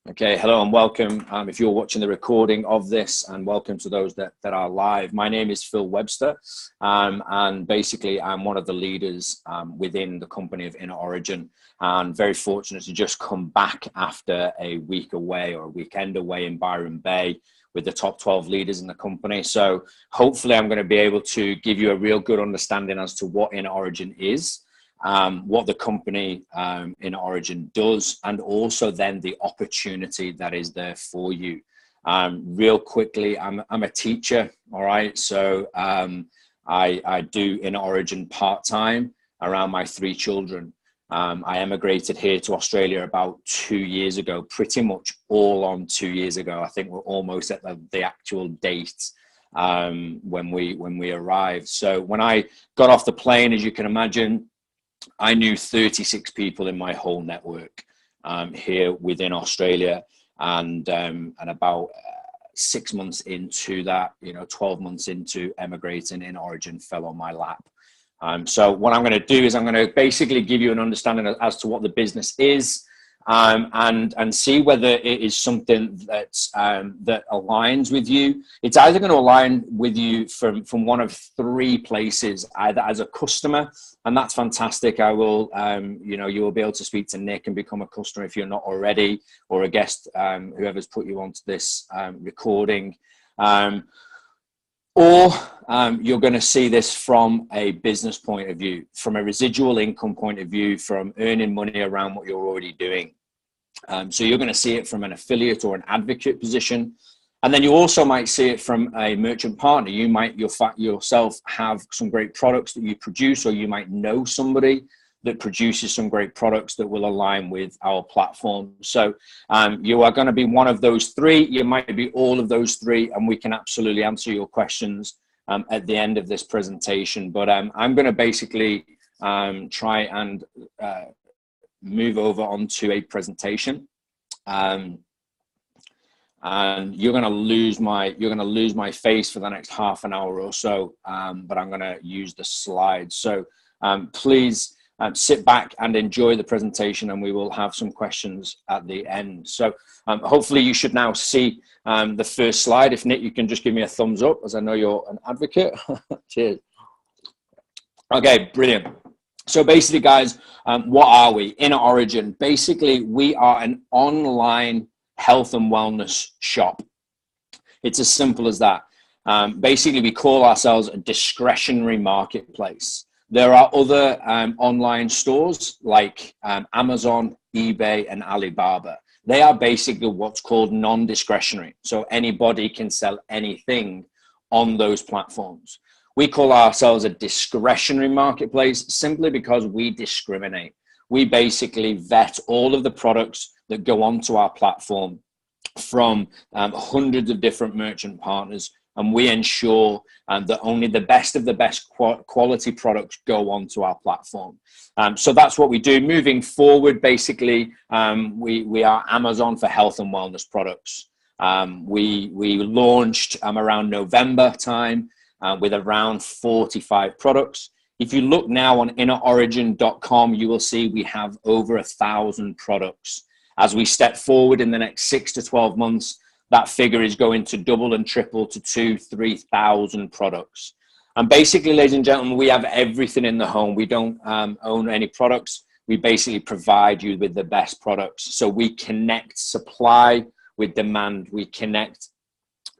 Okay, hello and welcome. If you're watching the recording of this, and welcome to those that are live. My name is Phil Webster, and basically I'm one of the leaders within the company of InnerOrigin, and very fortunate to just come back after a week away or a weekend away in Byron Bay with the top 12 leaders in the company. So hopefully I'm going to be able to give you a real good understanding as to what InnerOrigin is, what the company InnerOrigin does, and also then the opportunity that is there for you. Real quickly, I'm a teacher, all right? So I do InnerOrigin part-time around my 3 children. I emigrated here to Australia about 2 years ago, pretty much all on 2 years ago. I think we're almost at the actual date when we arrived. So when I got off the plane, as you can imagine, I knew 36 people in my whole network here within Australia, and about 6 months into that, 12 months into emigrating, InnerOrigin fell on my lap. So what I'm going to do is I'm going to basically give you an understanding as to what the business is, and see whether it is something that aligns with you. It's either going to align with you from one of 3 places, either as a customer, and that's fantastic. I will, you will be able to speak to Nick and become a customer if you're not already, or a guest, whoever's put you onto this recording. Or you're going to see this from a business point of view, from a residual income point of view, from earning money around what you're already doing. So you're going to see it from an affiliate or an advocate position. And then you also might see it from a merchant partner. You might yourself have some great products that you produce, or you might know somebody that produces some great products that will align with our platform. So you are going to be one of those 3. You might be all of those 3, and we can absolutely answer your questions at the end of this presentation. But I'm going to basically try and move over onto a presentation. And you're going to lose my face for the next half an hour or so, but I'm going to use the slides. So please sit back and enjoy the presentation, and we will have some questions at the end. So hopefully you should now see the first slide. If Nick, you can just give me a thumbs up, as I know you're an advocate. Cheers. Okay, brilliant. So basically, guys, what are we? InnerOrigin. Basically, we are an online health and wellness shop. It's as simple as that. Basically, we call ourselves a discretionary marketplace. There are other online stores like Amazon, eBay, and Alibaba. They are basically what's called non-discretionary. So anybody can sell anything on those platforms. We call ourselves a discretionary marketplace simply because we discriminate. We basically vet all of the products that go onto our platform from hundreds of different merchant partners, and we ensure that only the best of the best quality products go onto our platform. So that's what we do. Moving forward, basically, we are Amazon for health and wellness products. We launched around November time with around 45 products. If you look now on InnerOrigin.com, you will see we have over 1,000 products. As we step forward in the next 6 to 12 months, that figure is going to double and triple to 2,000-3,000 products. And basically, ladies and gentlemen, we have everything in the home. We don't own any products. We basically provide you with the best products. So we connect supply with demand. We connect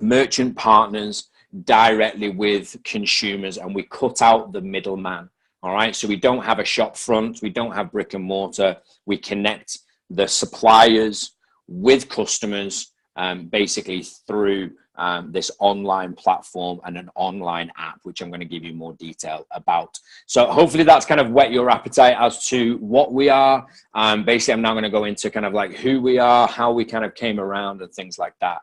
merchant partners directly with consumers, and we cut out the middleman. All right. So we don't have a shop front. We don't have brick and mortar. We connect the suppliers with customers, basically through this online platform and an online app, which I'm going to give you more detail about. So hopefully that's kind of whet your appetite as to what we are. Basically, I'm now going to go into kind of like who we are, how we kind of came around, and things like that.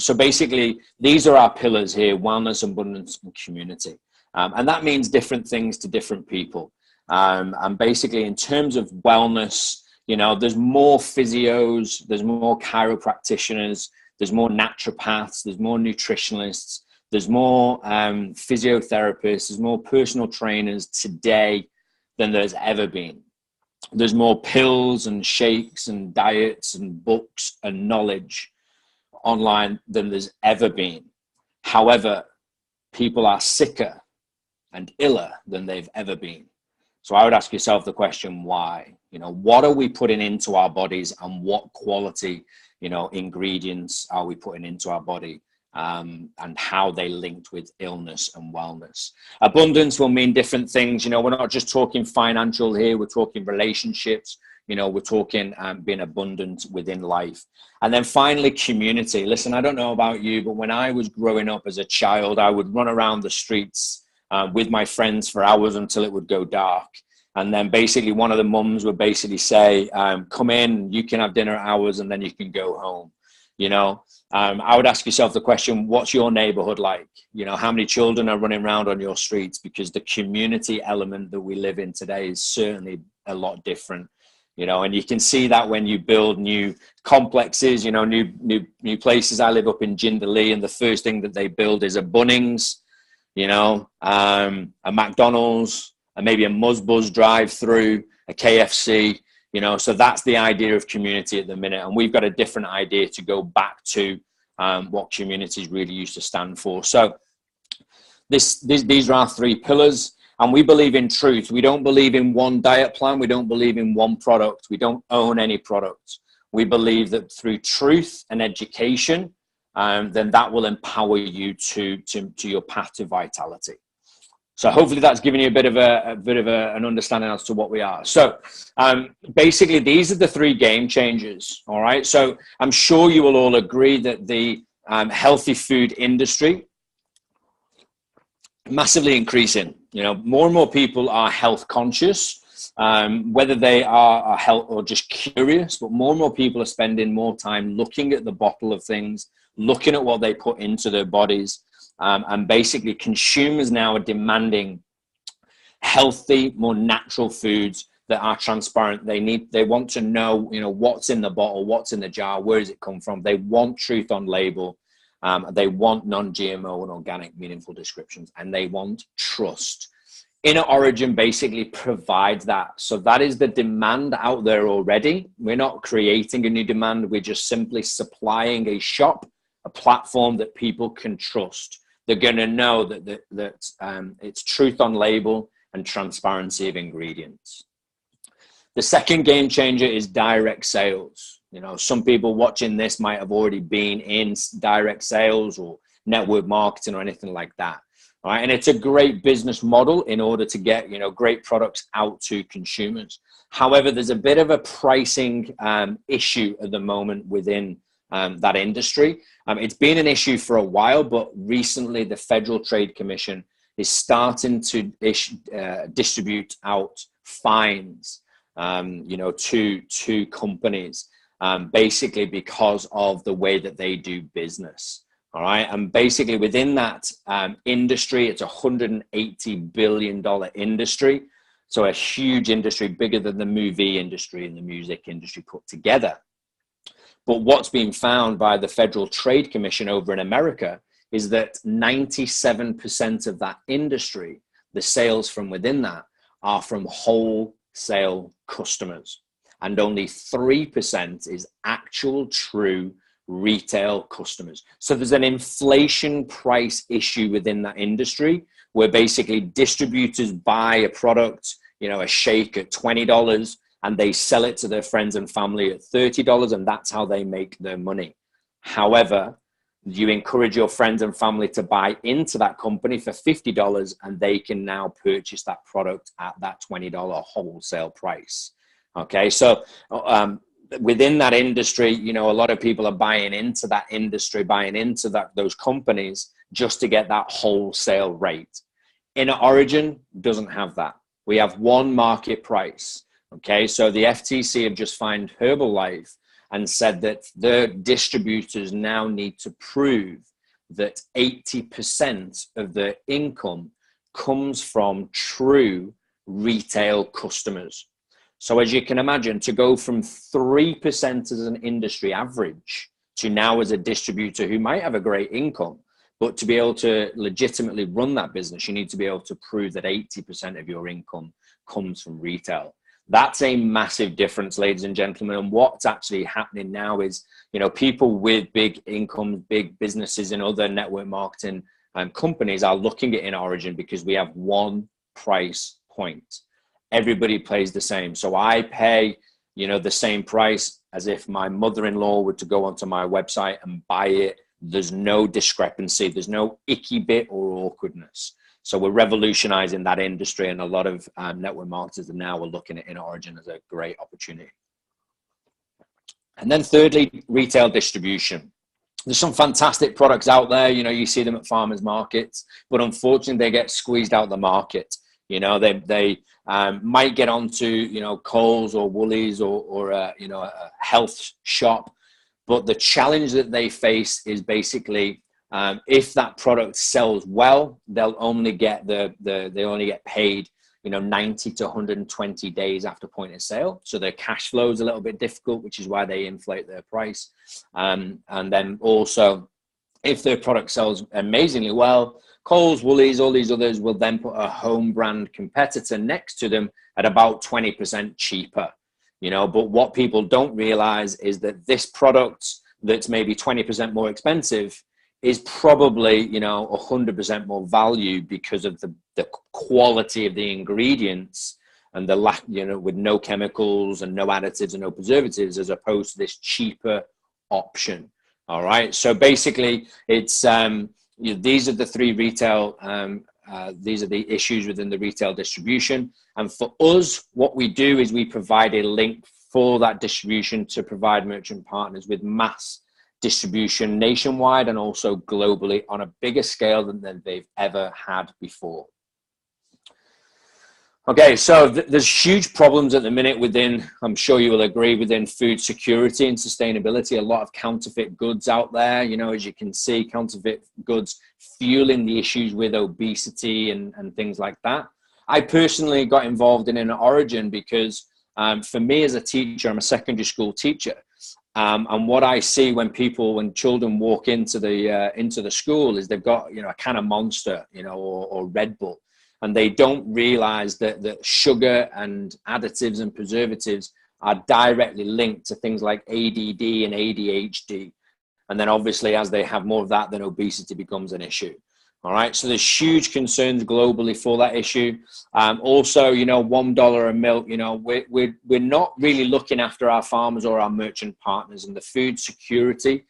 So basically, these are our pillars here: wellness, abundance, and community. And that means different things to different people. And basically, in terms of wellness, there's more physios, there's more chiropractitioners, there's more naturopaths, there's more nutritionists, there's more physiotherapists, there's more personal trainers today than there's ever been. there's more pills and shakes and diets and books and knowledge online than there's ever been. However, people are sicker and iller than they've ever been. So I would ask yourself the question, why? What are we putting into our bodies, and what quality, ingredients are we putting into our body, and how they linked with illness and wellness. Abundance will mean different things. We're not just talking financial here, we're talking relationships, we're talking being abundant within life. And then finally, community. Listen, I don't know about you, but when I was growing up as a child, I would run around the streets with my friends for hours until it would go dark. And then basically one of the mums would basically say, come in, you can have dinner at ours, and then you can go home. I would ask yourself the question, what's your neighborhood like? How many children are running around on your streets? Because the community element that we live in today is certainly a lot different. And you can see that when you build new complexes, new places. I live up in Jindalee, and the first thing that they build is a Bunnings, a McDonald's, and maybe a Muzz drive-through, a KFC, so that's the idea of community at the minute. And we've got a different idea to go back to what communities really used to stand for. So these are our three pillars. And we believe in truth. We don't believe in one diet plan. We don't believe in one product. We don't own any products. We believe that through truth and education, then that will empower you to your path to vitality. So hopefully that's given you a bit of an understanding as to what we are. So basically, these are the three game changers. All right. So I'm sure you will all agree that the healthy food industry massively increasing. More and more people are health conscious, whether they are health or just curious, but more and more people are spending more time looking at the bottle of things, looking at what they put into their bodies. And basically consumers now are demanding healthy, more natural foods that are transparent. They want to know, what's in the bottle, what's in the jar, where does it come from? They want truth on label. They want non-GMO and organic, meaningful descriptions, and they want trust. InnerOrigin basically provides that. So that is the demand out there already. We're not creating a new demand. We're just simply supplying a shop, a platform that people can trust. They're going to know that it's truth on label and transparency of ingredients. The second game changer is direct sales. Some people watching this might have already been in direct sales or network marketing or anything like that. All right. And it's a great business model in order to get, great products out to consumers. However, there's a bit of a pricing issue at the moment within that industry. It's been an issue for a while, but recently the Federal Trade Commission is starting to distribute out fines, to companies, basically because of the way that they do business. All right. And basically within that industry, it's $180 billion industry. So a huge industry, bigger than the movie industry and the music industry put together. But what's been found by the Federal Trade Commission over in America is that 97% of that industry, the sales from within that, are from wholesale customers. And only 3% is actual true retail customers. So there's an inflation price issue within that industry where basically distributors buy a product, a shake at $20, and they sell it to their friends and family at $30, and that's how they make their money. However, you encourage your friends and family to buy into that company for $50, and they can now purchase that product at that $20 wholesale price. Okay, so within that industry, a lot of people are buying into that industry, buying into those companies just to get that wholesale rate. InnerOrigin doesn't have that. We have one market price. Okay, so the FTC have just fined Herbalife and said that their distributors now need to prove that 80% of their income comes from true retail customers. So as you can imagine, to go from 3% as an industry average to now as a distributor who might have a great income, but to be able to legitimately run that business, you need to be able to prove that 80% of your income comes from retail. That's a massive difference, ladies and gentlemen. And what's actually happening now is, people with big incomes, big businesses and other network marketing companies are looking at InnerOrigin because we have one price point. Everybody pays the same. So I pay, the same price as if my mother-in-law were to go onto my website and buy it. There's no discrepancy. There's no icky bit or awkwardness. So we're revolutionizing that industry, and a lot of network marketers now are looking at InnerOrigin as a great opportunity. And then thirdly, retail distribution. There's some fantastic products out there. You see them at farmers markets, but unfortunately they get squeezed out of the market. They might get onto, Coles or Woolies or a health shop. But the challenge that they face is basically, if that product sells well, they'll only get they only get paid, 90 to 120 days after point of sale. So their cash flow is a little bit difficult, which is why they inflate their price. And then also, if their product sells amazingly well, Coles, Woolies, all these others will then put a home brand competitor next to them at about 20% cheaper. But what people don't realize is that this product that's maybe 20% more expensive is probably, 100% more value because of the quality of the ingredients and the lack, with no chemicals and no additives and no preservatives, as opposed to this cheaper option. All right. So basically it's, these are the three retail, these are the issues within the retail distribution. And for us, what we do is we provide a link for that distribution to provide merchant partners with mass distribution nationwide and also globally on a bigger scale than they've ever had before. Okay, so there's huge problems at the minute within, I'm sure you will agree, within food security and sustainability. A lot of counterfeit goods out there, as you can see, counterfeit goods fueling the issues with obesity and things like that. I personally got involved in InnerOrigin because for me as a teacher, I'm a secondary school teacher. And what I see when children walk into the school is they've got, a can of Monster, or Red Bull. And they don't realize that sugar and additives and preservatives are directly linked to things like ADD and ADHD. And then obviously as they have more of that, then obesity becomes an issue. All right. So there's huge concerns globally for that issue. Also, $1 a milk, we're not really looking after our farmers or our merchant partners, and the food security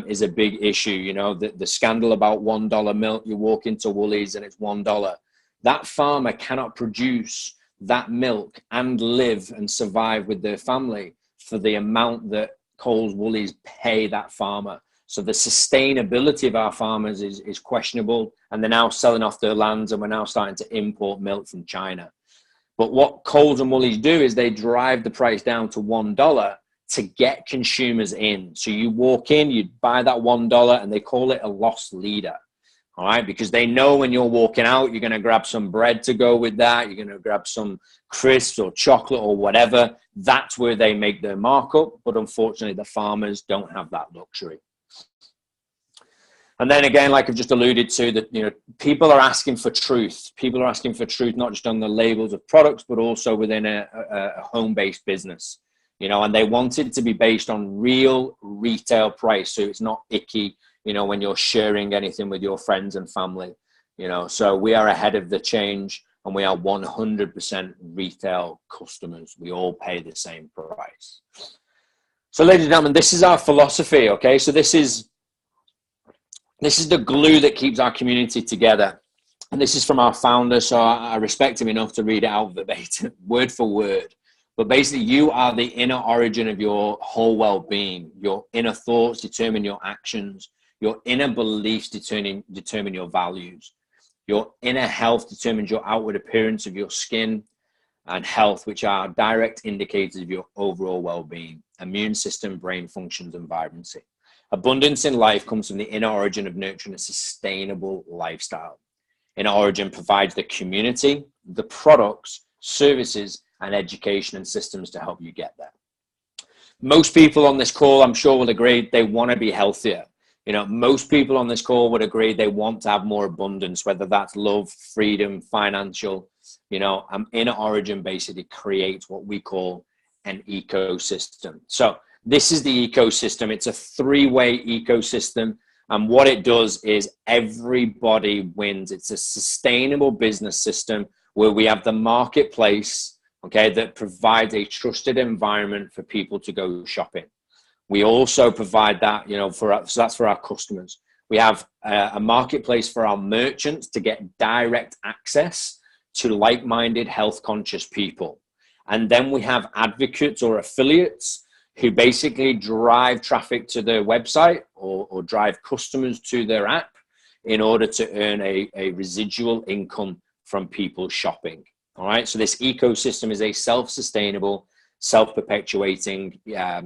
is a big issue. The scandal about $1 milk, you walk into Woolies and it's $1. That farmer cannot produce that milk and live and survive with their family for the amount that Coles, Woolies pay that farmer. So the sustainability of our farmers is questionable, and they're now selling off their lands, and we're now starting to import milk from China. But what Coles and Woolies do is they drive the price down to $1 to get consumers in. So you walk in, you buy that $1, and they call it a loss leader. All right, because they know when you're walking out, you're going to grab some bread to go with that. You're going to grab some crisps or chocolate or whatever. That's where they make their markup. But unfortunately, the farmers don't have that luxury. And then again, like I've just alluded to, that people are asking for truth. People are asking for truth, not just on the labels of products, but also within a home-based business. And they want it to be based on real retail price, so it's not icky. When you're sharing anything with your friends and family, so we are ahead of the change, and we are 100% retail customers. We all pay the same price. So ladies and gentlemen, this is our philosophy. Okay. So this is the glue that keeps our community together. And this is from our founder. So I respect him enough to read it out verbatim, word for word. But basically, you are the inner origin of your whole well-being. Your inner thoughts determine your actions. Your inner beliefs determine your values. Your inner health determines your outward appearance of your skin and health, which are direct indicators of your overall well-being, immune system, brain functions, and vibrancy. Abundance in life comes from the inner origin of nurturing a sustainable lifestyle. InnerOrigin provides the community, the products, services, and education and systems to help you get there. Most people on this call, I'm sure, will agree, they want to be healthier. You know, most people on this call would agree they want to have more abundance, whether that's love, freedom, financial. You know, InnerOrigin basically creates what we call an ecosystem. So this is the ecosystem. It's a three-way ecosystem. And what it does is everybody wins. It's a sustainable business system where we have the marketplace, okay, that provides a trusted environment for people to go shopping. We also provide that, you know, so that's for our customers. We have a marketplace for our merchants to get direct access to like-minded, health-conscious people. And then we have advocates or affiliates who basically drive traffic to their website or drive customers to their app in order to earn a residual income from people shopping. All right. So this ecosystem is a self-sustainable, self-perpetuating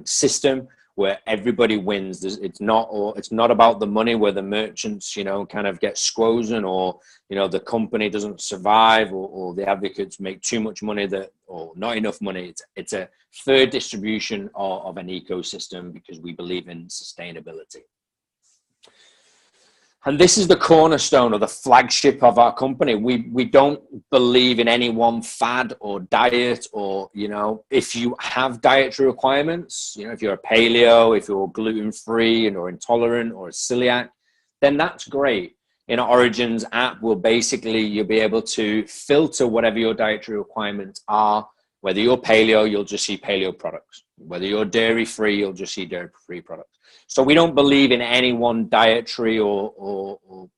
system where everybody wins. It's not about the money where the merchants, you know, kind of get squozen, or, you know, the company doesn't survive, or the advocates make too much money or not enough money. It's a fair distribution of an ecosystem because we believe in sustainability. And this is the cornerstone or the flagship of our company. We don't believe in any one fad or diet, or, you know, if you have dietary requirements, you know, if you're a paleo, if you're gluten-free or intolerant or a celiac, then that's great. InnerOrigin's app will basically, you'll be able to filter whatever your dietary requirements are. Whether you're paleo, you'll just see paleo products. Whether you're dairy-free, you'll just see dairy-free products. So we don't believe in any one dietary or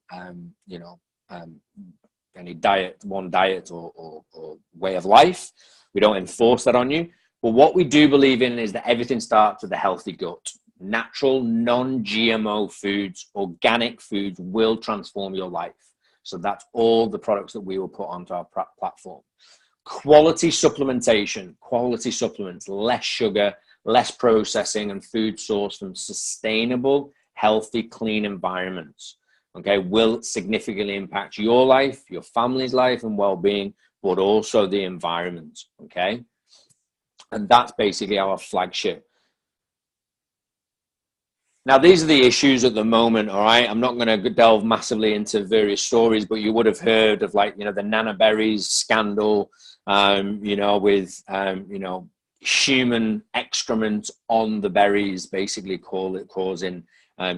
any one diet or way of life. We don't enforce that on you. But what we do believe in is that everything starts with a healthy gut. Natural, non-GMO foods, organic foods will transform your life. So that's all the products that we will put onto our platform. Quality supplementation, quality supplements, less sugar, less processing, and food sourced from sustainable, healthy, clean environments, okay, will significantly impact your life, your family's life and well-being, but also the environment, okay? And that's basically our flagship. Now, these are the issues at the moment, all right? I'm not going to delve massively into various stories, but you would have heard of, like, you know, the Nana berries scandal, you know, with, you know, human excrement on the berries, basically causing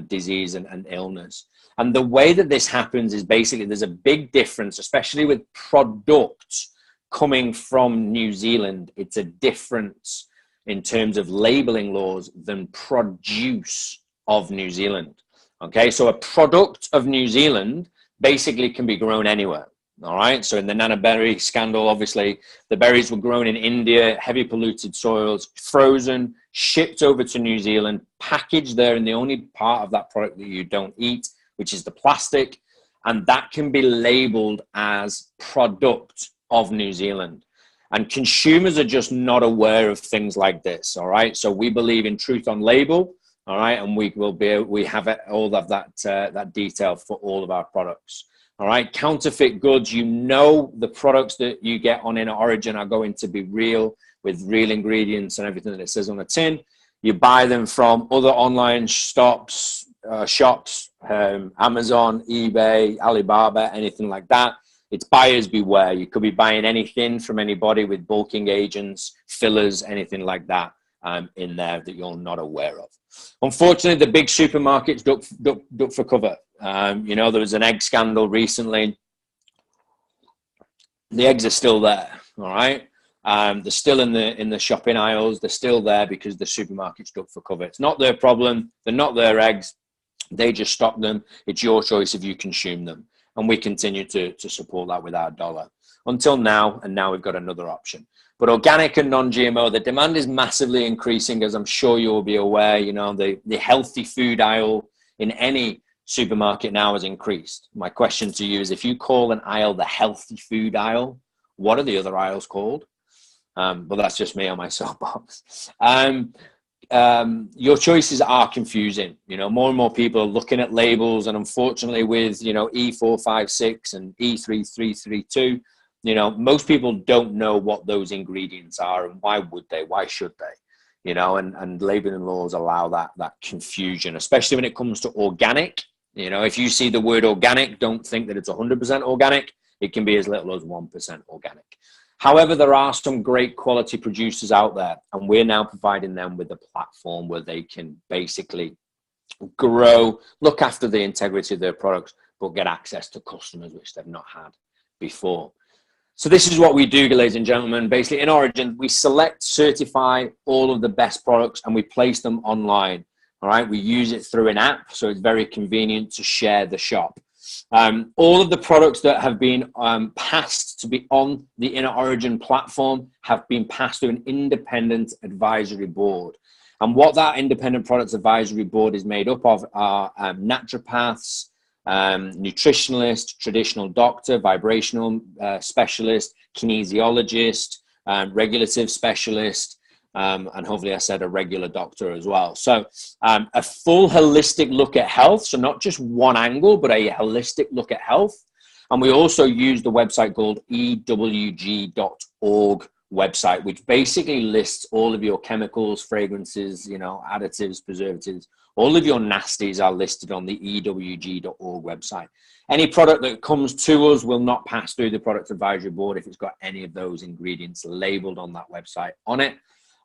disease and illness. And the way that this happens is basically there's a big difference, especially with products coming from New Zealand. It's a difference in terms of labeling laws than produce of New Zealand. Okay, so a product of New Zealand basically can be grown anywhere. All right, so in the Nana berry scandal, obviously the berries were grown in India, heavy polluted soils, frozen, shipped over to New Zealand, packaged there, and the only part of that product that you don't eat, which is the plastic, and that can be labeled as product of New Zealand. And consumers are just not aware of things like this. All right, so we believe in truth on label. All right, and we have all of that detail for all of our products. All right, counterfeit goods, you know, the products that you get on InnerOrigin are going to be real, with real ingredients and everything that it says on the tin. You buy them from other online shops, Amazon, eBay, Alibaba, anything like that. It's buyers beware. You could be buying anything from anybody with bulking agents, fillers, anything like that in there that you're not aware of. Unfortunately, the big supermarkets duck for cover. You know, there was an egg scandal recently. The eggs are still there, all right? They're still in the shopping aisles. They're still there because the supermarkets duck for cover. It's not their problem. They're not their eggs. They just stock them. It's your choice if you consume them. And we continue to support that with our dollar until now. And now we've got another option. But organic and non-GMO, the demand is massively increasing, as I'm sure you'll be aware. You know, the healthy food aisle in any supermarket now has increased. My question to you is, if you call an aisle the healthy food aisle, what are the other aisles called? But that's just me on my soapbox. Your choices are confusing. You know, more and more people are looking at labels, and unfortunately with, you know, E456 and E3332, you know, most people don't know what those ingredients are, and why would they? Why should they? you know, and labeling laws allow that confusion, especially when it comes to organic. You know, if you see the word organic, don't think that it's 100% organic. It can be as little as 1% organic. However, there are some great quality producers out there, and we're now providing them with a platform where they can basically grow, look after the integrity of their products, but get access to customers which they've not had before. So this is what we do, ladies and gentlemen. Basically, InnerOrigin, we select, certify all of the best products, and we place them online. All right, we use it through an app, so it's very convenient to share the shop. All of the products that have been passed to be on the InnerOrigin platform have been passed to an independent advisory board. And what that independent products advisory board is made up of are naturopaths, nutritionalist, traditional doctor, vibrational specialist, kinesiologist, regulative specialist, and hopefully I said a regular doctor as well. So a full holistic look at health. So not just one angle, but a holistic look at health. And we also use the website called ewg.org website, which basically lists all of your chemicals, fragrances, you know, additives, preservatives. All of your nasties are listed on the ewg.org website. Any product that comes to us will not pass through the product advisory board if it's got any of those ingredients labeled on that website on it.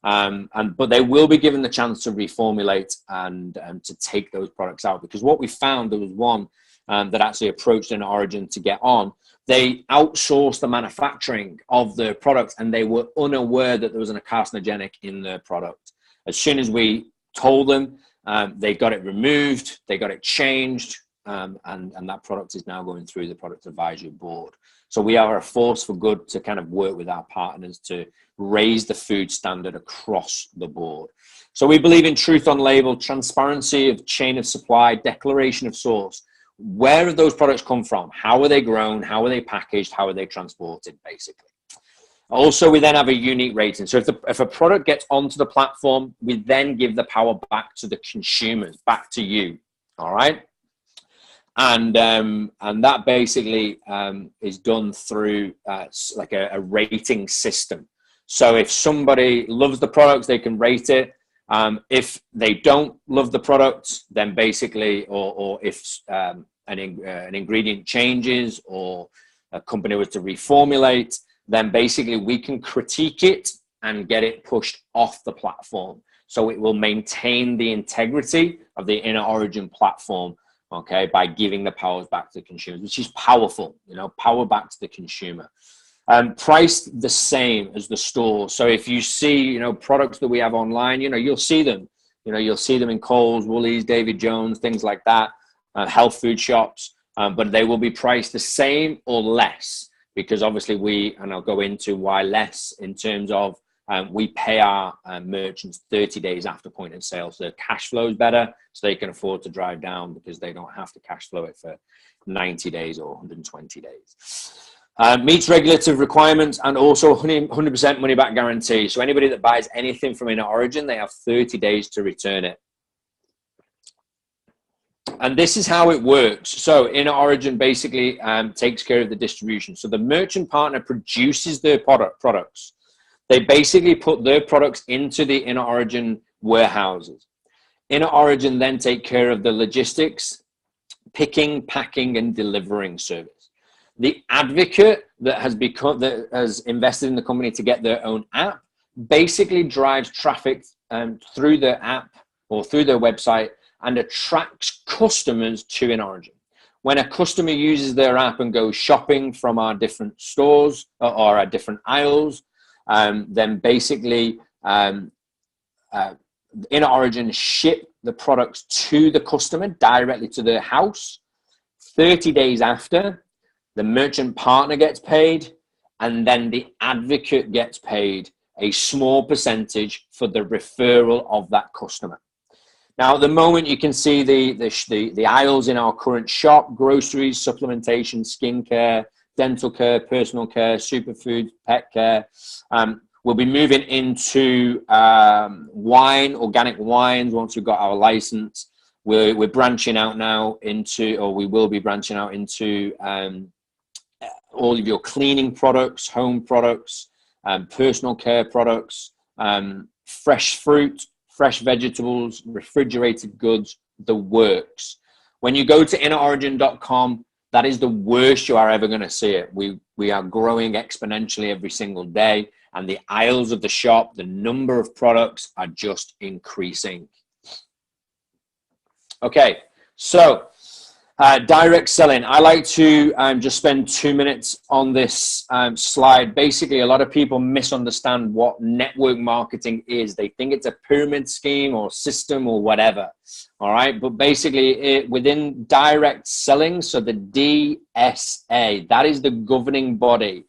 But they will be given the chance to reformulate and to take those products out, because what we found, there was one that actually approached InnerOrigin to get on. They outsourced the manufacturing of the product, and they were unaware that there was a carcinogenic in their product. As soon as we told them, they got it removed, they got it changed, and that product is now going through the product advisory board. So we are a force for good to kind of work with our partners to raise the food standard across the board. So we believe in truth on label, transparency of chain of supply, declaration of source. Where have those products come from? How are they grown? How are they packaged? How are they transported, basically? Also, we then have a unique rating. So if a product gets onto the platform, we then give the power back to the consumers, back to you. All right. And that basically is done through like a rating system. So if somebody loves the product, they can rate it. If they don't love the product, then basically, or if an ingredient changes or a company was to reformulate, then basically we can critique it and get it pushed off the platform. So it will maintain the integrity of the InnerOrigin platform, okay, by giving the powers back to the consumers, which is powerful, you know, power back to the consumer. Priced the same as the store. So if you see, you know, products that we have online, you know, you'll see them. You know, you'll see them in Kohl's, Woolies, David Jones, things like that, health food shops, but they will be priced the same or less, because obviously and I'll go into why less, in terms of we pay our merchants 30 days after point of sale. So their cash flow is better, so they can afford to drive down, because they don't have to cash flow it for 90 days or 120 days. Meets regulative requirements, and also 100% money back guarantee. So anybody that buys anything from InnerOrigin, they have 30 days to return it. And this is how it works. So InnerOrigin basically takes care of the distribution. So the merchant partner produces their products. They basically put their products into the InnerOrigin warehouses. InnerOrigin then take care of the logistics, picking, packing, and delivering service. The advocate that has invested in the company to get their own app basically drives traffic through their app or through their website and attracts customers to InnerOrigin. When a customer uses their app and goes shopping from our different stores or our different aisles, then basically InnerOrigin ship the products to the customer directly to their house. 30 days after, the merchant partner gets paid, and then the advocate gets paid a small percentage for the referral of that customer. Now, at the moment, you can see the aisles in our current shop: groceries, supplementation, skincare, dental care, personal care, superfoods, pet care. We'll be moving into wine, organic wines, once we've got our license. We're branching out now into, or we will be branching out into all of your cleaning products, home products, personal care products, fresh fruit, fresh vegetables, refrigerated goods, the works. When you go to InnerOrigin.com, that is the worst you are ever going to see it. We are growing exponentially every single day, and the aisles of the shop, the number of products are just increasing. Okay, so direct selling. I like to just spend 2 minutes on this slide. Basically, a lot of people misunderstand what network marketing is. They think it's a pyramid scheme or system or whatever. All right, but basically within direct selling, so the DSA, that is the governing body,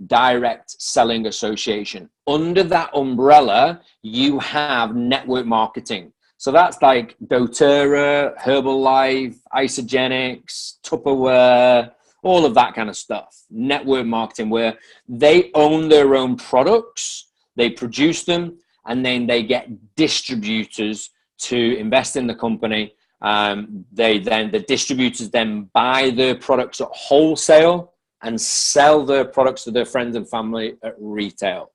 Direct Selling Association. Under that umbrella, you have network marketing. So that's like doTERRA, Herbalife, Isogenics, Tupperware, all of that kind of stuff. Network marketing, where they own their own products, they produce them, and then they get distributors to invest in the company. The distributors then buy their products at wholesale and sell their products to their friends and family at retail.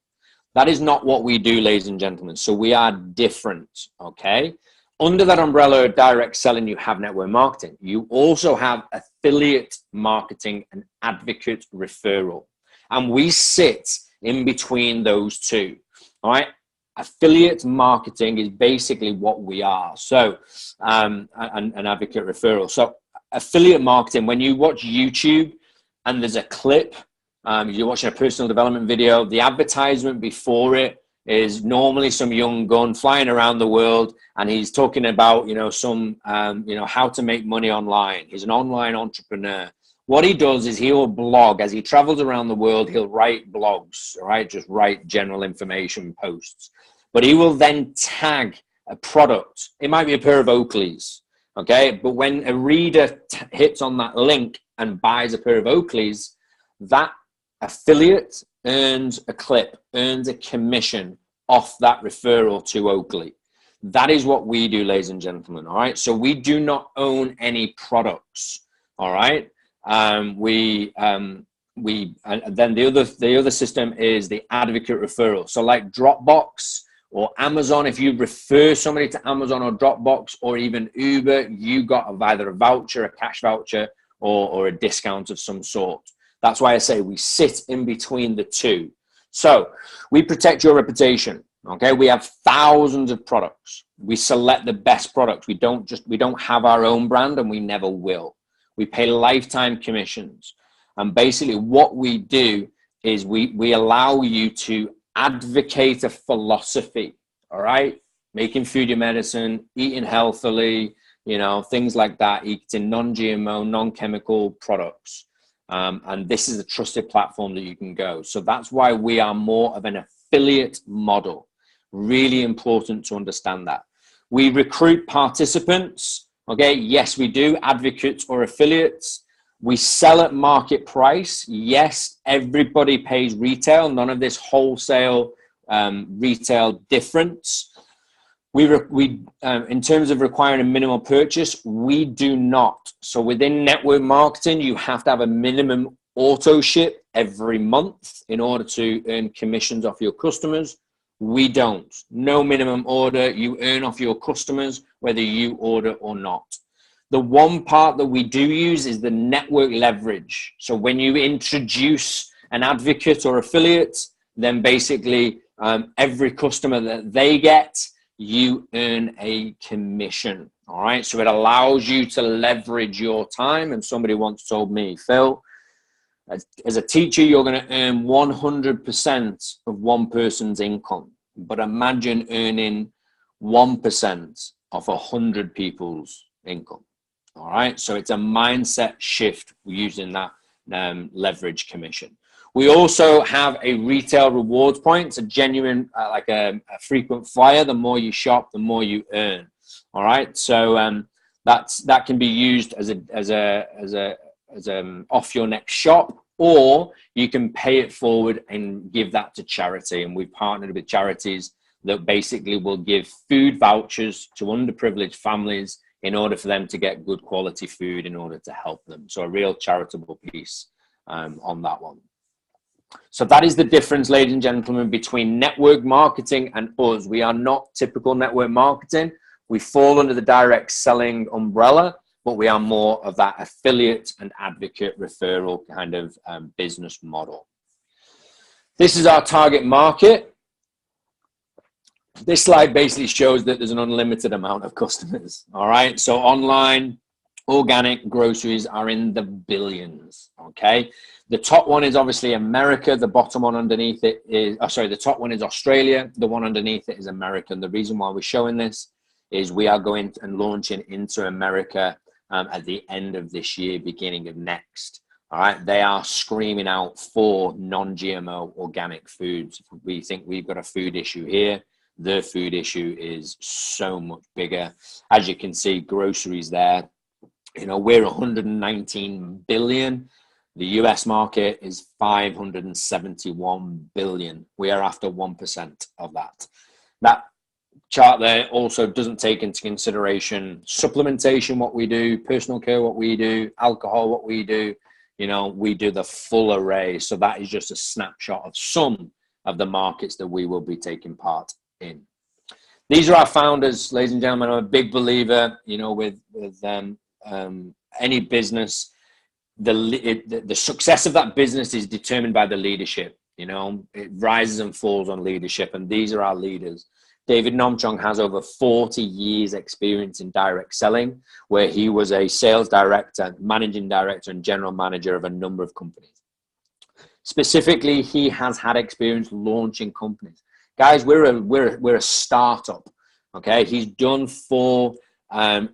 That is not what we do, ladies and gentlemen. So we are different, okay? Under that umbrella of direct selling, you have network marketing. You also have affiliate marketing and advocate referral. And we sit in between those two, all right? Affiliate marketing is basically what we are. So, an advocate referral. So affiliate marketing, when you watch YouTube and there's a clip, you're watching a personal development video, the advertisement before it is normally some young gun flying around the world, and he's talking about, how to make money online. He's an online entrepreneur. What he does is he will blog. As he travels around the world, he'll write blogs, right? Just write general information posts. But he will then tag a product. It might be a pair of Oakleys, okay? But when a reader hits on that link and buys a pair of Oakleys, that affiliate earns a clip, earns a commission off that referral to Oakley. That is what we do, ladies and gentlemen, all right? So we do not own any products, all right? And then the other system is the advocate referral. So like Dropbox or Amazon, if you refer somebody to Amazon or Dropbox or even Uber, you got either a voucher, a cash voucher, or a discount of some sort. That's why I say we sit in between the two. So we protect your reputation. Okay, we have thousands of products. We select the best products. We don't have our own brand, and we never will. We pay lifetime commissions. And basically what we do is we allow you to advocate a philosophy, all right? Making food your medicine, eating healthily, things like that, eating non-GMO, non-chemical products. And this is a trusted platform that you can go. So that's why we are more of an affiliate model. Really important to understand that. We recruit participants. Okay, yes, we do, advocates or affiliates. We sell at market price. Yes, everybody pays retail. None of this wholesale retail difference. We in terms of requiring a minimal purchase, we do not. So within network marketing, you have to have a minimum auto ship every month in order to earn commissions off your customers. We don't. No minimum order. You earn off your customers whether you order or not. The one part that we do use is the network leverage. So when you introduce an advocate or affiliate, then basically every customer that they get, you earn a commission. All right. So it allows you to leverage your time. And somebody once told me, Phil, as a teacher, you're going to earn 100% of one person's income. But imagine earning 1% of 100 people's income. All right. So it's a mindset shift using that leverage commission. We also have a retail rewards point. It's a genuine, like a frequent flyer. The more you shop, the more you earn. All right. So that can be used as a off your next shop, or you can pay it forward and give that to charity. And we've partnered with charities that basically will give food vouchers to underprivileged families in order for them to get good quality food in order to help them. So a real charitable piece on that one. So that is the difference, ladies and gentlemen, between network marketing and us. We are not typical network marketing. We fall under the direct selling umbrella, but we are more of that affiliate and advocate referral kind of business model. This is our target market. This slide basically shows that there's an unlimited amount of customers. All right. So online organic groceries are in the billions. Okay. The top one is obviously America. The bottom one underneath it is, the top one is Australia. The one underneath it is America. And the reason why we're showing this is we are going and launching into America at the end of this year, beginning of next. All right. They are screaming out for non-GMO organic foods. We think we've got a food issue here. The food issue is so much bigger. As you can see, groceries there, you know, we're 119 billion. The US market is 571 billion. We are after 1% of that. That chart there also doesn't take into consideration supplementation, what we do, personal care, what we do, alcohol, what we do. You know, we do the full array. So that is just a snapshot of some of the markets that we will be taking part in. These are our founders, ladies and gentlemen. I'm a big believer, you know, with any business, the success of that business is determined by the leadership. You know, it rises and falls on leadership, and these are our leaders. David Nomchong has over 40 years experience in direct selling, where he was a sales director, managing director, and general manager of a number of companies. Specifically, he has had experience launching companies. Guys, we're a startup, okay? He's done 4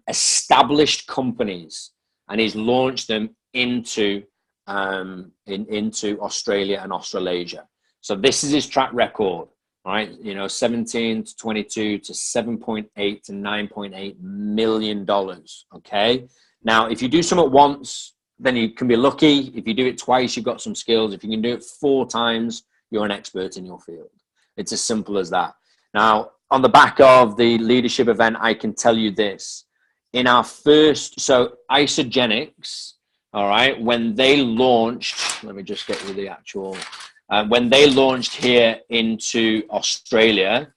established companies, and he's launched them into Australia and Australasia. So this is his track record, right? You know, 17 to 22 to 7.8 to 9.8 million dollars. Okay. Now, if you do something once, then you can be lucky. If you do it twice, you've got some skills. If you can do it 4 times, you're an expert in your field. It's as simple as that. Now, on the back of the leadership event, I can tell you this. In our first, so Isogenics, all right, when they launched, let me just get you the actual, when they launched here into Australia,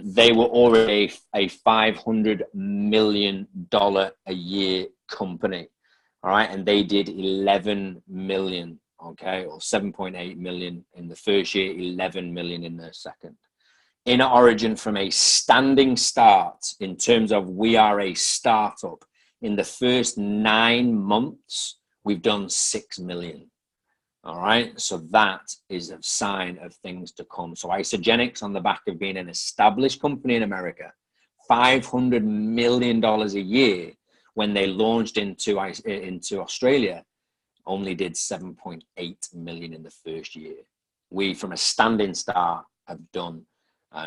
they were already a $500 million a year company, all right, and they did 11 million, okay, or 7.8 million in the first year, 11 million in the second. InnerOrigin, from a standing start in terms of we are a startup, in the first 9 months, we've done 6 million. All right. So that is a sign of things to come. So Isogenics, on the back of being an established company in America, $500 million a year, when they launched into Australia, only did 7.8 million in the first year. We, from a standing start, have done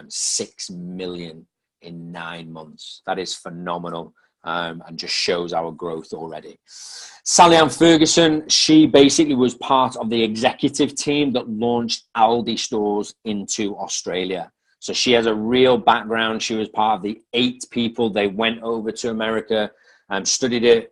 6 million in 9 months. That is phenomenal. And just shows our growth already. Sally Ann Ferguson, she basically was part of the executive team that launched Aldi stores into Australia. So she has a real background. She was part of the 8 people. They went over to America and studied it,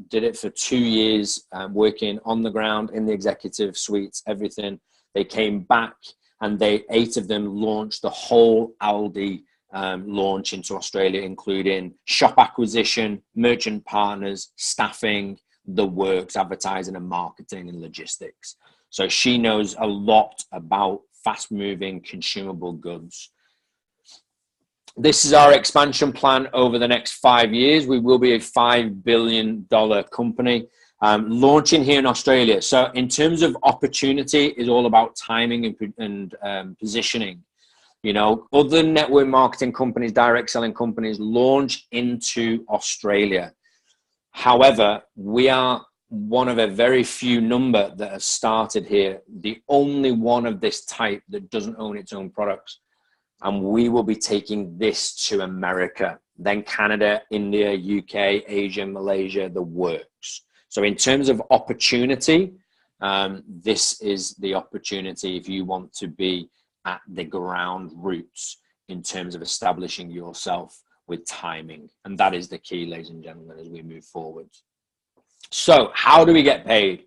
did it for 2 years, working on the ground in the executive suites, everything. They came back and 8 of them launched the whole Aldi launch into Australia, including shop acquisition, merchant partners, staffing, the works, advertising and marketing and logistics. So she knows a lot about fast moving consumable goods. This is our expansion plan over the next 5 years. We will be a $5 billion company launching here in Australia. So in terms of opportunity, is all about timing and positioning. You know, other network marketing companies, direct selling companies launch into Australia. However, we are one of a very few number that has started here, the only one of this type that doesn't own its own products. And we will be taking this to America, then Canada, India, UK, Asia, Malaysia, the works. So in terms of opportunity, this is the opportunity if you want to be at the ground roots in terms of establishing yourself with timing. And that is the key, ladies and gentlemen, as we move forward. So how do we get paid?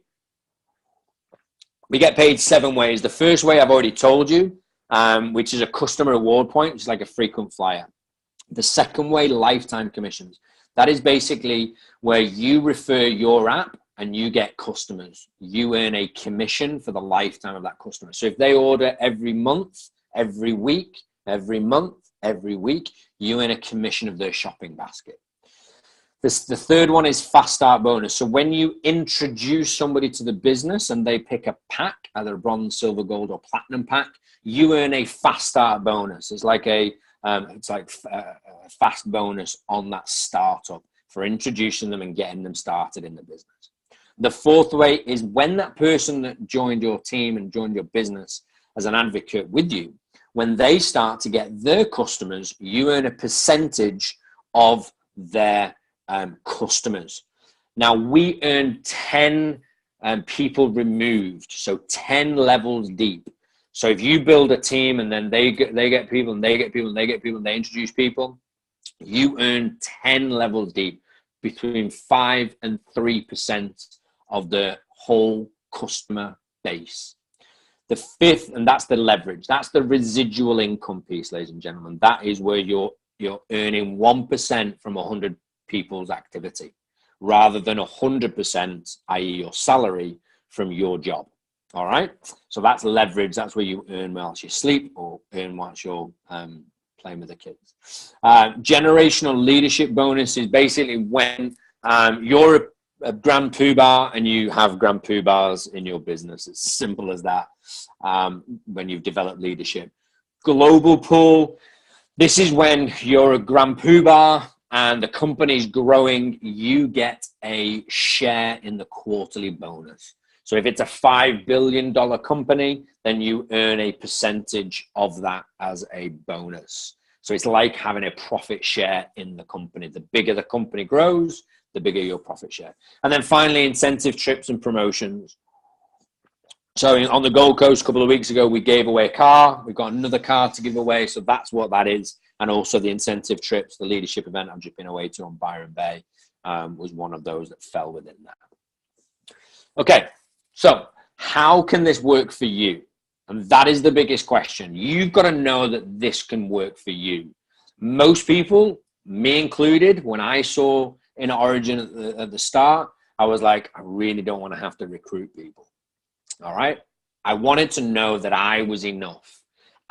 We get paid 7 ways. The first way I've already told you, which is a customer reward point, which is like a frequent flyer. The second way, lifetime commissions. That is basically where you refer your app and you get customers. You earn a commission for the lifetime of that customer. So if they order every month, every week, every month, every week, you earn a commission of their shopping basket. The third one is fast start bonus. So when you introduce somebody to the business and they pick a pack, either a bronze, silver, gold, or platinum pack, you earn a fast start bonus. It's like a fast bonus on that startup for introducing them and getting them started in the business. The fourth way is when that person that joined your team and joined your business as an advocate with you, when they start to get their customers, you earn a percentage of their customers. Now we earn 10 people removed, so 10 levels deep. So if you build a team and then they get people and they get people and they get people and they introduce people, you earn 10 levels deep, between 5 and 3% of the whole customer base. The fifth, and that's the leverage, that's the residual income piece, ladies and gentlemen. That is where you're earning 1% from 100 people's activity, rather than 100%, i.e. your salary from your job. All right. So that's leverage. That's where you earn whilst you sleep or earn whilst you're playing with the kids. Generational leadership bonus is basically when you're a grand poobah and you have grand poobahs in your business. It's simple as that. When you've developed leadership. Global pool. This is when you're a grand poobah and the company's growing, you get a share in the quarterly bonus. So if it's a $5 billion company, then you earn a percentage of that as a bonus. So it's like having a profit share in the company. The bigger the company grows, the bigger your profit share. And then finally, incentive trips and promotions. So on the Gold Coast a couple of weeks ago, we gave away a car. We've got another car to give away. So that's what that is. And also the incentive trips, the leadership event I've just been away to on Byron Bay was one of those that fell within that. Okay, so how can this work for you? And that is the biggest question. You've got to know that this can work for you. Most people, me included, when I saw InnerOrigin at the start, I was like, I really don't want to have to recruit people. All right. I wanted to know that I was enough.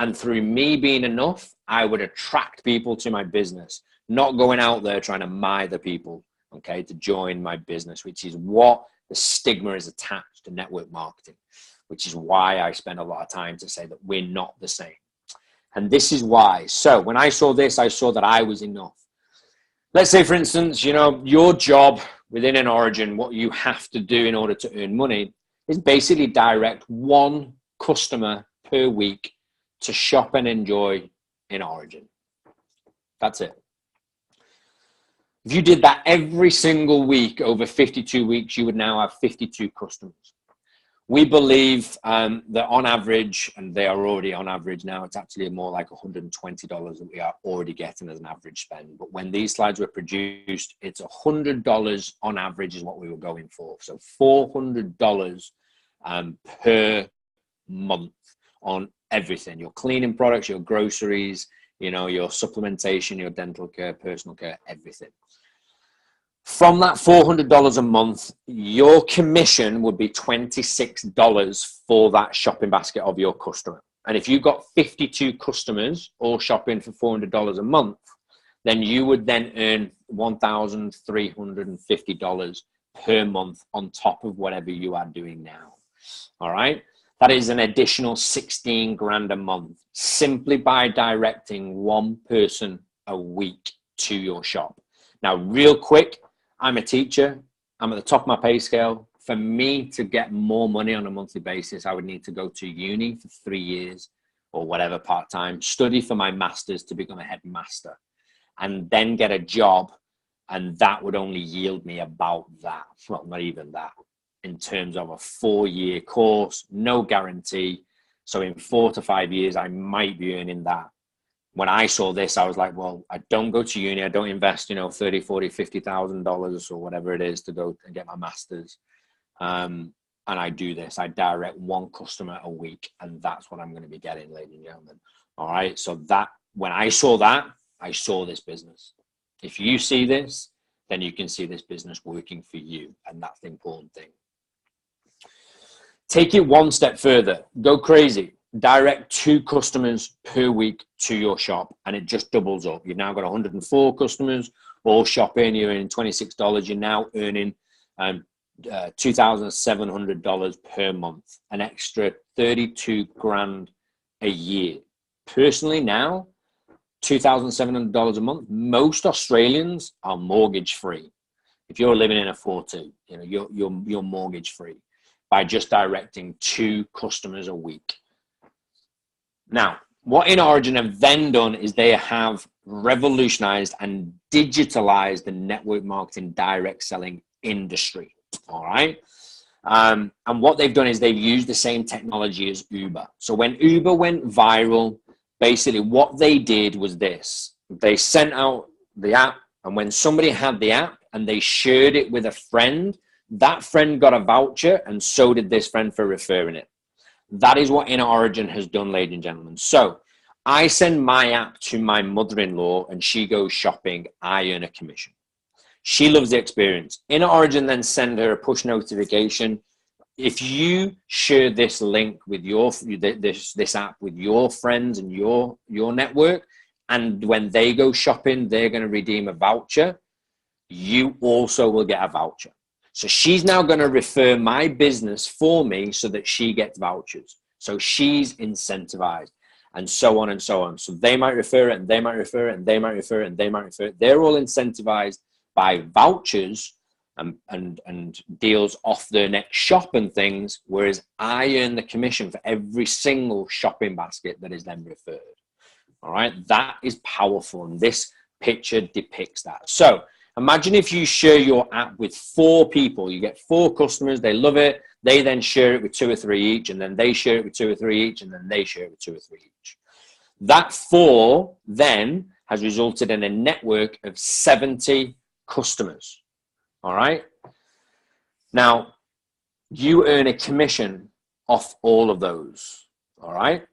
And through me being enough, I would attract people to my business, not going out there trying to buy the people, okay, to join my business, which is what the stigma is attached to network marketing, which is why I spend a lot of time to say that we're not the same. And this is why. So when I saw this, I saw that I was enough. Let's say, for instance, you know, your job within InnerOrigin, what you have to do in order to earn money is basically direct one customer per week to shop and enjoy InnerOrigin. That's it. If you did that every single week over 52 weeks, you would now have 52 customers. We believe that on average, and they are already on average now, it's actually more like $120 that we are already getting as an average spend. But when these slides were produced, it's $100 on average is what we were going for. So $400 per month on everything, your cleaning products, your groceries, you know, your supplementation, your dental care, personal care, everything. From that $400 a month, your commission would be $26 for that shopping basket of your customer. And if you got 52 customers all shopping for $400 a month, then you would then earn $1,350 per month on top of whatever you are doing now. All right. That is an additional 16 grand a month simply by directing one person a week to your shop. Now, real quick, I'm a teacher. I'm at the top of my pay scale. For me to get more money on a monthly basis, I would need to go to uni for 3 years or whatever part-time, study for my master's to become a headmaster, and then get a job. And that would only yield me about that. Well, not even that. In terms of a 4-year course, no guarantee. So in 4 to 5 years, I might be earning that. When I saw this, I was like, well, I don't go to uni. I don't invest, you know, $30,000, $40,000, $50,000 or whatever it is to go and get my master's. I and I do this. I direct one customer a week, and that's what I'm going to be getting, ladies and gentlemen. All right. So that when I saw that, I saw this business. If you see this, then you can see this business working for you. And that's the important thing. Take it one step further. Go crazy. Direct 2 customers per week to your shop, and it just doubles up. You've now got 104 customers all shopping. You're earning $26. You're now earning $2,700 per month, an extra 32 grand a year. Personally, now $2,700 a month. Most Australians are mortgage free. If you're living in a 4-2, you're mortgage free by just directing 2 customers a week. Now, what InnerOrigin have then done is they have revolutionized and digitalized the network marketing direct selling industry. All right. And what they've done is they've used the same technology as Uber. So when Uber went viral, basically what they did was this. They sent out the app, and when somebody had the app and they shared it with a friend, that friend got a voucher, and so did this friend for referring it. That is what InnerOrigin has done, ladies and gentlemen. So I send my app to my mother-in-law and she goes shopping. I earn a commission. She loves the experience. InnerOrigin then send her a push notification. If you share this link with this app with your friends and your network, and when they go shopping, they're going to redeem a voucher, you also will get a voucher. So she's now going to refer my business for me so that she gets vouchers. So she's incentivized, and so on and so on. So they might refer it, and they might refer it, and they might refer it, and they might refer it. They're all incentivized by vouchers and deals off their next shop and things, whereas I earn the commission for every single shopping basket that is then referred. All right, that is powerful, and this picture depicts that. So imagine if you share your app with 4 people. You get 4 customers, they love it, they then share it with 2 or 3 each, and then they share it with 2 or 3 each, and then they share it with 2 or 3 each. That 4 then has resulted in a network of 70 customers. All right. Now, you earn a commission off all of those. All right.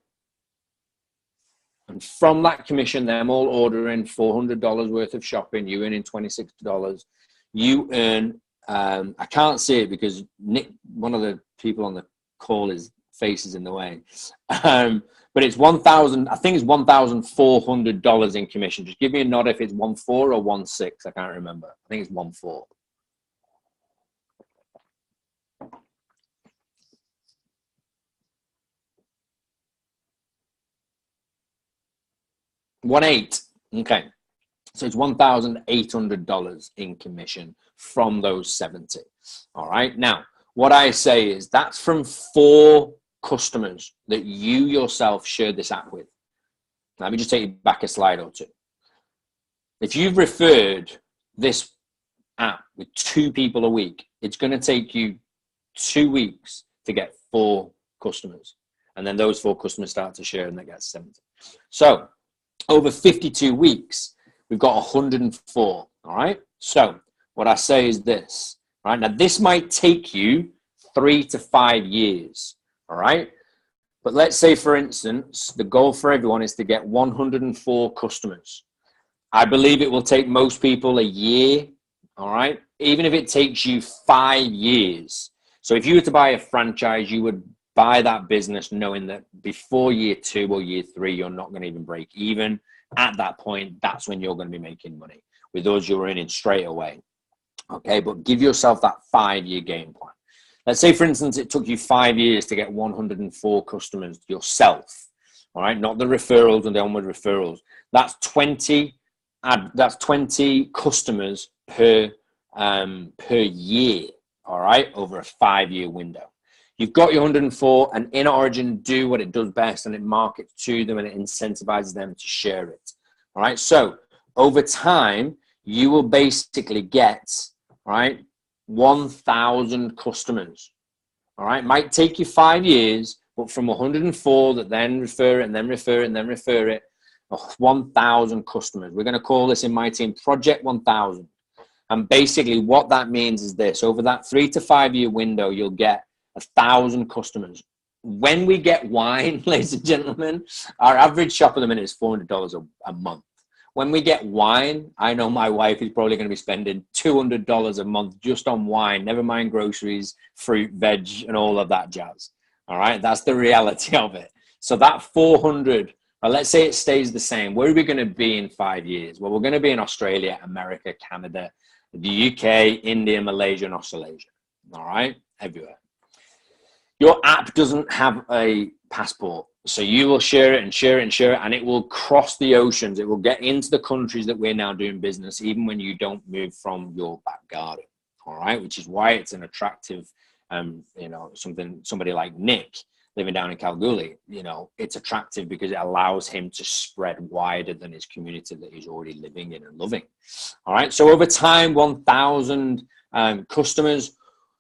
And from that commission, them all ordering $400 worth of shopping, you earning $26. You earn, I can't see it because Nick, one of the people on the call, his face is in the way. But it's $1,000, I think it's $1,400 in commission. Just give me a nod if it's 1.4 or 1.6. I can't remember. I think it's 1.4. $1.8. Okay. So it's $1,800 in commission from those 70. All right. Now, what I say is that's from 4 customers that you yourself shared this app with. Let me just take you back a slide or 2. If you've referred this app with 2 people a week, it's going to take you 2 weeks to get 4 customers. And then those 4 customers start to share and they get 70. So over 52 weeks, we've got 104. All right. So what I say is this, right? Now, this might take you 3 to 5 years. All right. But let's say, for instance, the goal for everyone is to get 104 customers. I believe it will take most people a year. All right. Even if it takes you 5 years. So if you were to buy a franchise, you would buy that business knowing that before year 2 or year 3, you're not going to even break even. At that point, that's when you're going to be making money. With those, you're earning straight away. Okay, but give yourself that 5-year game plan. Let's say, for instance, it took you 5 years to get 104 customers yourself. All right, not the referrals and the onward referrals. That's 20 customers per year. All right, over a 5-year window. You've got your 104, and InnerOrigin do what it does best, and it markets to them and it incentivizes them to share it. All right. So over time, you will basically get, all right, 1,000 customers. All right. Might take you 5 years, but from 104 that then refer it and then refer it and then refer it, 1,000 customers. We're going to call this in my team Project 1,000. And basically what that means is this: over that 3 to 5 year window, you'll get 1,000 customers. When we get wine, ladies and gentlemen, our average shop at the minute is $400 a month. When we get wine, I know my wife is probably going to be spending $200 a month just on wine, never mind groceries, fruit, veg, and all of that jazz. All right, that's the reality of it. So that 400, let's say it stays the same. Where are we going to be in 5 years? Well, we're going to be in Australia, America, Canada, the UK, India, Malaysia, and Australasia. All right, everywhere. Your app doesn't have a passport. So you will share it and share it and share it, and it will cross the oceans. It will get into the countries that we're now doing business, even when you don't move from your back garden. All right, which is why it's an attractive, you know, somebody like Nick living down in Kalgoorlie, you know, it's attractive because it allows him to spread wider than his community that he's already living in and loving. All right, so over time, 1,000 customers.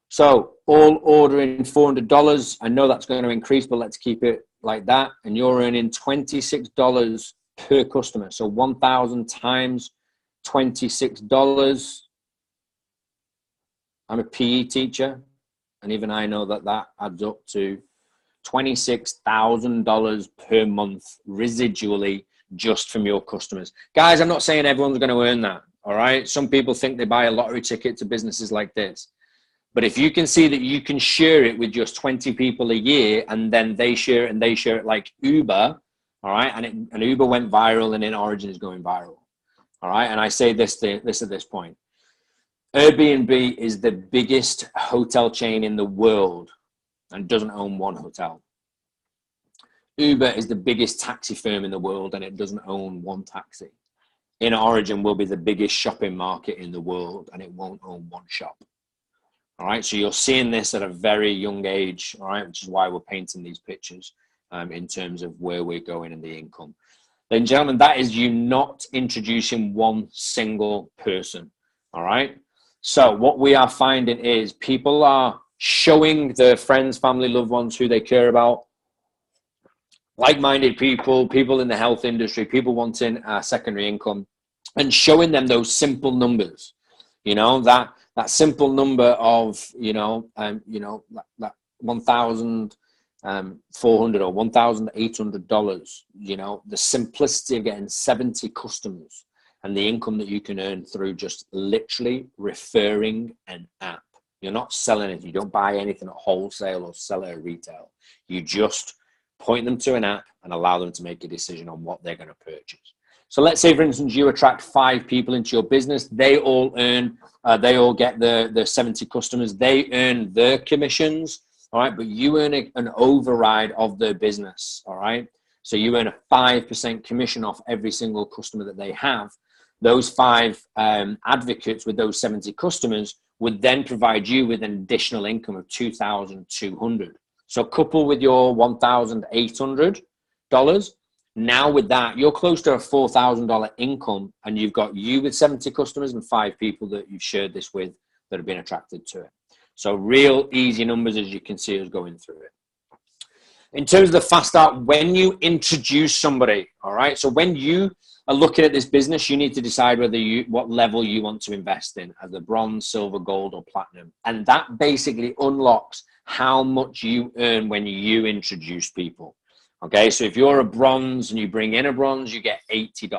So all ordering $400. I know that's going to increase, but let's keep it like that. And you're earning $26 per customer. So 1,000 times $26. I'm a PE teacher, and even I know that that adds up to $26,000 per month residually just from your customers. Guys, I'm not saying everyone's going to earn that. All right. Some people think they buy a lottery ticket to businesses like this. But if you can see that you can share it with just 20 people a year, and then they share it and they share it like Uber, all right, and Uber went viral, and InnerOrigin is going viral, all right. And I say this at this point: Airbnb is the biggest hotel chain in the world and doesn't own one hotel. Uber is the biggest taxi firm in the world and it doesn't own one taxi. InnerOrigin will be the biggest shopping market in the world and it won't own one shop. All right, so you're seeing this at a very young age, all right, which is why we're painting these pictures in terms of where we're going and the income. Ladies and gentlemen, that is you not introducing one single person, all right? So what we are finding is people are showing their friends, family, loved ones who they care about, like-minded people, people in the health industry, people wanting secondary income, and showing them those simple numbers, you know, that simple number of, that $1,400 or $1,800, you know, the simplicity of getting 70 customers and the income that you can earn through just literally referring an app. You're not selling it. You don't buy anything at wholesale or sell it at retail. You just point them to an app and allow them to make a decision on what they're going to purchase. So let's say, for instance, you attract 5 people into your business. They all earn, they all get the 70 customers. They earn their commissions, all right? But you earn an override of their business, all right? So you earn a 5% commission off every single customer that they have. Those 5 advocates with those 70 customers would then provide you with an additional income of $2,200. So couple with your $1,800. Now with that, you're close to a $4,000 income, and you've got you with 70 customers and 5 people that you've shared this with that have been attracted to it. So real easy numbers, as you can see us going through it. In terms of the fast start, when you introduce somebody, all right, so when you are looking at this business, you need to decide what level you want to invest in, as a bronze, silver, gold, or platinum. And that basically unlocks how much you earn when you introduce people. Okay, so if you're a bronze and you bring in a bronze, you get $80,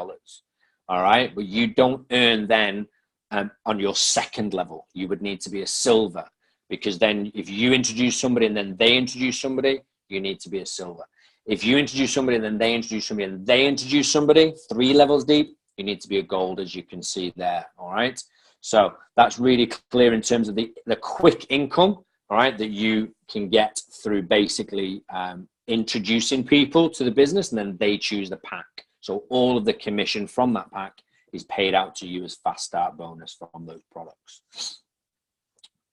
all right? But you don't earn then on your second level. You would need to be a silver, because then if you introduce somebody and then they introduce somebody, you need to be a silver. If you introduce somebody and then they introduce somebody and they introduce somebody 3 levels deep, you need to be a gold, as you can see there, all right? So that's really clear in terms of the quick income, all right, that you can get through basically introducing people to the business, and then they choose the pack. So all of the commission from that pack is paid out to you as fast start bonus from those products.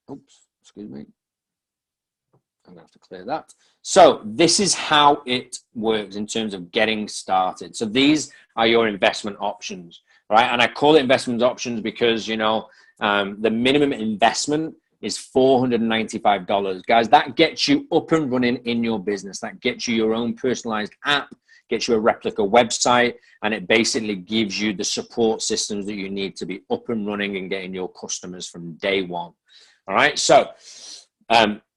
Oops, excuse me. I'm gonna have to clear that. So this is how it works in terms of getting started. So these are your investment options, right? And I call it investment options because, you know, the minimum investment is $495. Guys, that gets you up and running in your business. That gets you your own personalized app, gets you a replica website, and it basically gives you the support systems that you need to be up and running and getting your customers from day one. All right, so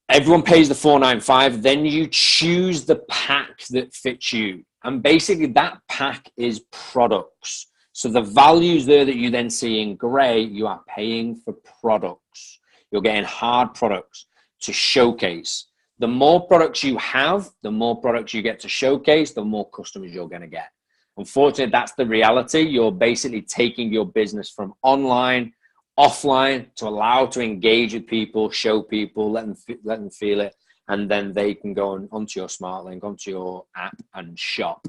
Everyone pays the $4.95. Then you choose the pack that fits you. And basically that pack is products. So the values there that you then see in gray, you are paying for products. You're getting hard products to showcase. The more products you have, the more products you get to showcase, the more customers you're going to get. Unfortunately, that's the reality. You're basically taking your business from online, offline, to allow to engage with people, show people, let them feel it, and then they can go onto your smart link, onto your app and shop.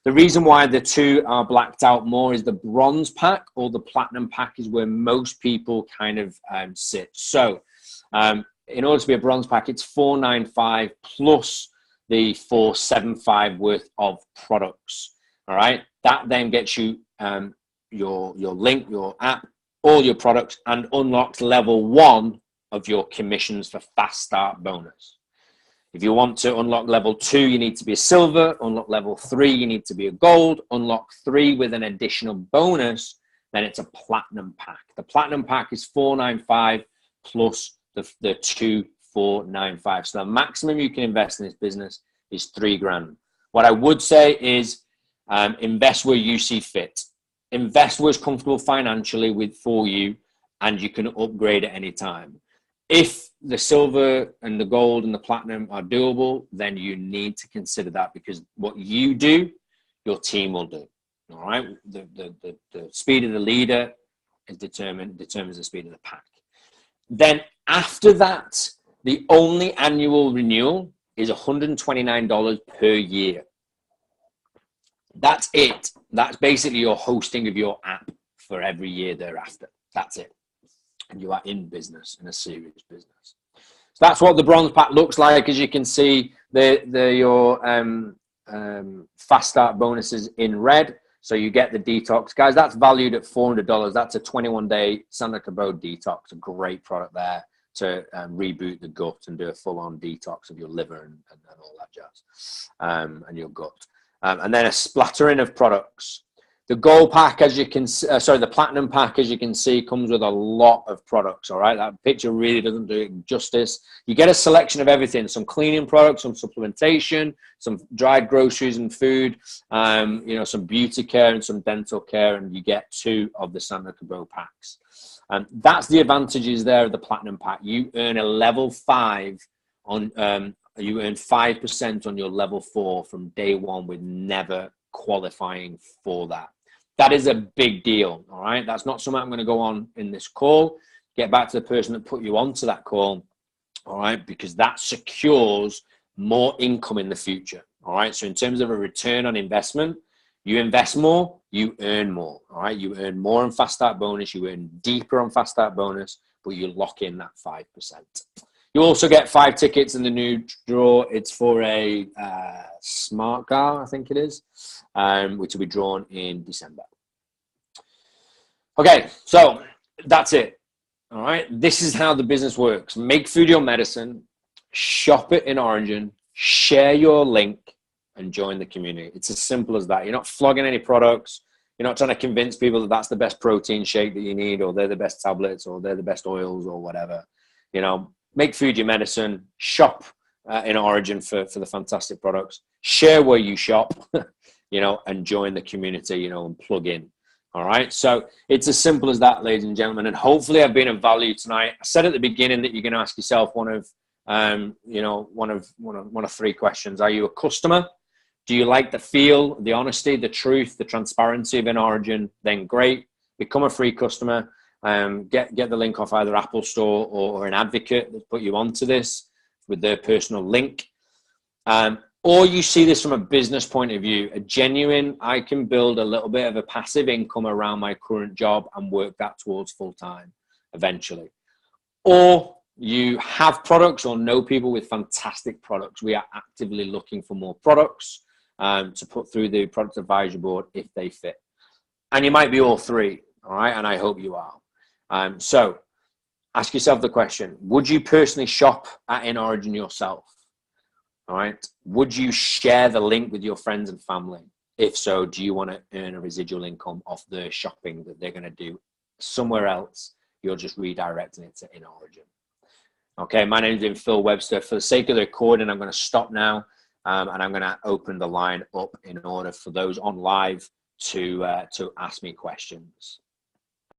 The reason why the two are blacked out more is the bronze pack or the platinum pack is where most people kind of sit. So in order to be a bronze pack, it's $4.95 plus the $4.75 worth of products. All right. That then gets you your link, your app, all your products, and unlocks level 1 of your commissions for fast start bonus. If you want to unlock level 2, you need to be a silver. Unlock level 3, you need to be a gold. Unlock 3 with an additional bonus, then it's a platinum pack. The platinum pack is $4.95 plus the two $4.95. So the maximum you can invest in this business is $3,000. What I would say is invest where you see fit. Invest where it's comfortable financially for you, and you can upgrade at any time. If the silver and the gold and the platinum are doable, then you need to consider that, because what you do, your team will do. All right. The speed of the leader is determines the speed of the pack. Then after that, the only annual renewal is $129 per year. That's it. That's basically your hosting of your app for every year thereafter. That's it. And you are in business, in a serious business. So that's what the bronze pack looks like. As you can see, your fast start bonuses in red. So you get the detox. Guys, that's valued at $400. That's a 21-day Santa Cabo detox. A great product there to reboot the gut and do a full-on detox of your liver and all that jazz, and your gut. And then a splattering of products. The gold pack, as you can the platinum pack, as you can see, comes with a lot of products. All right, that picture really doesn't do it justice. You get a selection of everything: some cleaning products, some supplementation, some dried groceries and food, some beauty care and some dental care, and you get 2 of the Santa Cabo packs. And that's the advantages there of the platinum pack. You earn a level 5 on. You earn 5% on your level 4 from day 1 with never qualifying for that. That is a big deal, all right? That's not something I'm going to go on in this call. Get back to the person that put you onto that call, all right? Because that secures more income in the future, all right? So in terms of a return on investment, you invest more, you earn more, all right? You earn more on fast start bonus, you earn deeper on fast start bonus, but you lock in that 5%. You also get 5 tickets in the new draw. It's for a smart car, I think it is, which will be drawn in December. Okay, so that's it. All right, this is how the business works. Make food your medicine, shop it InnerOrigin, share your link, and join the community. It's as simple as that. You're not flogging any products. You're not trying to convince people that that's the best protein shake that you need, or they're the best tablets, or they're the best oils, or whatever. Make food your medicine, shop InnerOrigin for the fantastic products, share where you shop, and join the community, and plug in. All right. So it's as simple as that, ladies and gentlemen. And hopefully I've been of value tonight. I said at the beginning that you're going to ask yourself one of 3 questions. Are you a customer? Do you like the feel, the honesty, the truth, the transparency of InnerOrigin? Then great. Become a free customer. Get the link off either Apple Store or an advocate that's put you onto this with their personal link. Or you see this from a business point of view, a genuine, I can build a little bit of a passive income around my current job and work that towards full-time eventually. Or you have products or know people with fantastic products. We are actively looking for more products to put through the product advisory board if they fit. And you might be all 3, all right? And I hope you are. So ask yourself the question, would you personally shop at InnerOrigin yourself? All right. Would you share the link with your friends and family? If so, do you want to earn a residual income off the shopping that they're going to do somewhere else? You're just redirecting it to InnerOrigin. Okay, my name's been Phil Webster. For the sake of the recording, I'm going to stop now, and I'm going to open the line up in order for those on live to ask me questions.